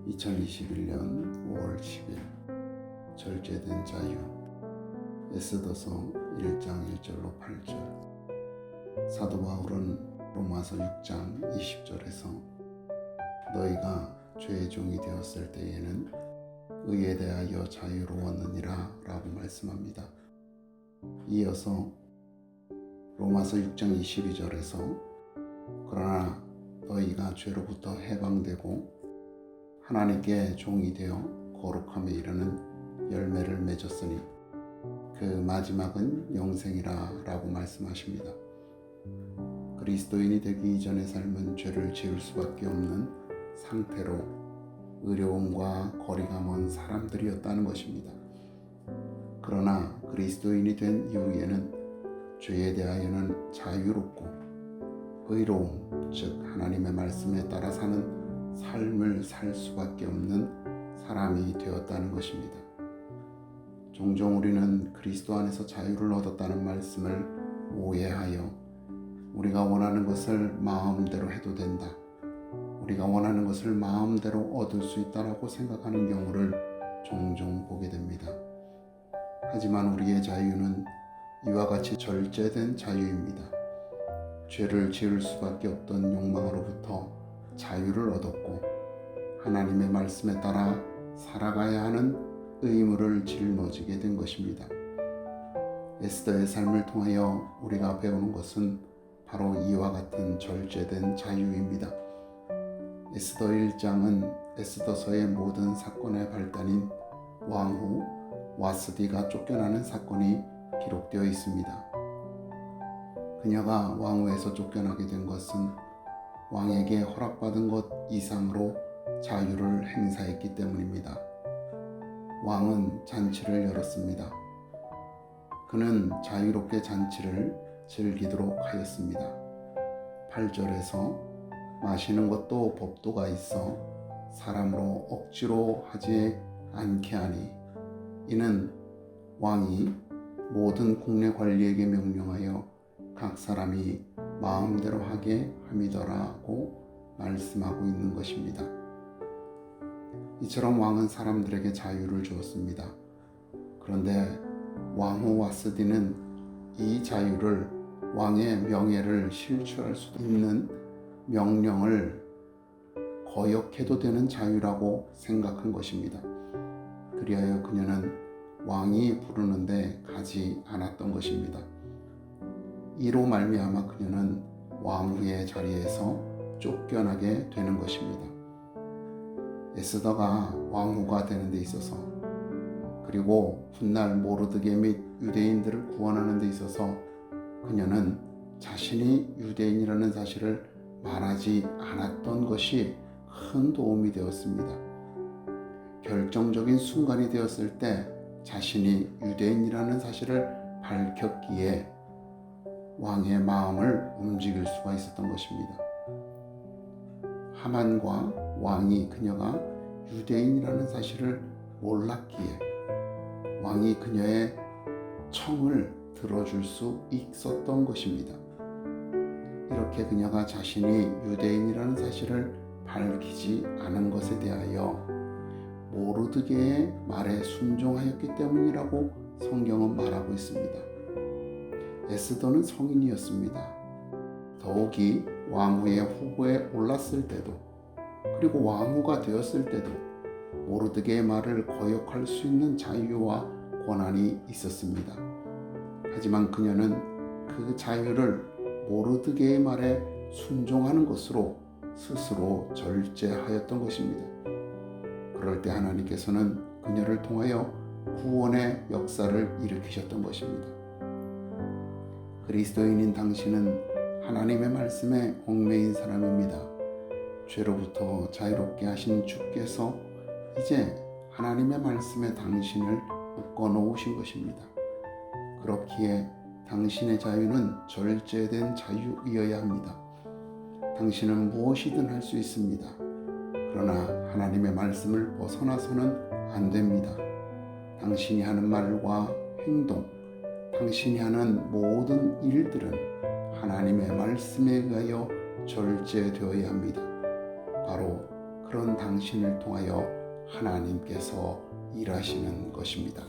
2021년 5월 10일 절제된 자유. 에스더서 1장 1절로 8절. 사도 바울은 로마서 6장 20절에서 너희가 죄의 종이 되었을 때에는 의에 대하여 자유로웠느니라 라고 말씀합니다. 이어서 로마서 6장 22절에서 그러나 너희가 죄로부터 해방되고 하나님께 종이 되어 거룩함에 이르는 열매를 맺었으니 그 마지막은 영생이라 라고 말씀하십니다. 그리스도인이 되기 이전의 삶은 죄를 지을 수밖에 없는 상태로 의로움과 거리가 먼 사람들이었다는 것입니다. 그러나 그리스도인이 된 이후에는 죄에 대하여는 자유롭고 의로움, 즉 하나님의 말씀에 따라 사는 삶을 살 수밖에 없는 사람이 되었다는 것입니다. 종종 우리는 그리스도 안에서 자유를 얻었다는 말씀을 오해하여 우리가 원하는 것을 마음대로 해도 된다, 우리가 원하는 것을 마음대로 얻을 수 있다라고 생각하는 경우를 종종 보게 됩니다. 하지만 우리의 자유는 이와 같이 절제된 자유입니다. 죄를 지을 수밖에 없던 욕망으로부터 자유를 얻었고 하나님의 말씀에 따라 살아가야 하는 의무를 짊어지게 된 것입니다. 에스더의 삶을 통하여 우리가 배우는 것은 바로 이와 같은 절제된 자유입니다. 에스더 1장은 에스더서의 모든 사건의 발단인 왕후 와스디가 쫓겨나는 사건이 기록되어 있습니다. 그녀가 왕후에서 쫓겨나게 된 것은 왕에게 허락받은 것 이상으로 자유를 행사했기 때문입니다. 왕은 잔치를 열었습니다. 그는 자유롭게 잔치를 즐기도록 하였습니다. 8절에서 마시는 것도 법도가 있어 사람으로 억지로 하지 않게 하니 이는 왕이 모든 국내 관리에게 명령하여 각 사람이 마음대로 하게 함이더라고 말씀하고 있는 것입니다. 이처럼 왕은 사람들에게 자유를 주었습니다. 그런데 왕후 와스디는 이 자유를 왕의 명예를 실추할 수도 있는 명령을 거역해도 되는 자유라고 생각한 것입니다. 그리하여 그녀는 왕이 부르는데 가지 않았던 것입니다. 이로 말미암아 그녀는 왕후의 자리에서 쫓겨나게 되는 것입니다. 에스더가 왕후가 되는 데 있어서 그리고 훗날 모르드게 및 유대인들을 구원하는 데 있어서 그녀는 자신이 유대인이라는 사실을 말하지 않았던 것이 큰 도움이 되었습니다. 결정적인 순간이 되었을 때 자신이 유대인이라는 사실을 밝혔기에 왕의 마음을 움직일 수가 있었던 것입니다. 하만과 왕이 그녀가 유대인이라는 사실을 몰랐기에 왕이 그녀의 청을 들어줄 수 있었던 것입니다. 이렇게 그녀가 자신이 유대인이라는 사실을 밝히지 않은 것에 대하여 모르드게의 말에 순종하였기 때문이라고 성경은 말하고 있습니다. 에스더는 성인이었습니다. 더욱이 왕후의 후보에 올랐을 때도 그리고 왕후가 되었을 때도 모르드게의 말을 거역할 수 있는 자유와 권한이 있었습니다. 하지만 그녀는 그 자유를 모르드게의 말에 순종하는 것으로 스스로 절제하였던 것입니다. 그럴 때 하나님께서는 그녀를 통하여 구원의 역사를 일으키셨던 것입니다. 그리스도인인 당신은 하나님의 말씀에 얽매인 사람입니다. 죄로부터 자유롭게 하신 주께서 이제 하나님의 말씀에 당신을 묶어 놓으신 것입니다. 그렇기에 당신의 자유는 절제된 자유이어야 합니다. 당신은 무엇이든 할 수 있습니다. 그러나 하나님의 말씀을 벗어나서는 안 됩니다. 당신이 하는 말과 행동, 당신이 하는 모든 일들은 하나님의 말씀에 의하여 절제되어야 합니다. 바로 그런 당신을 통하여 하나님께서 일하시는 것입니다.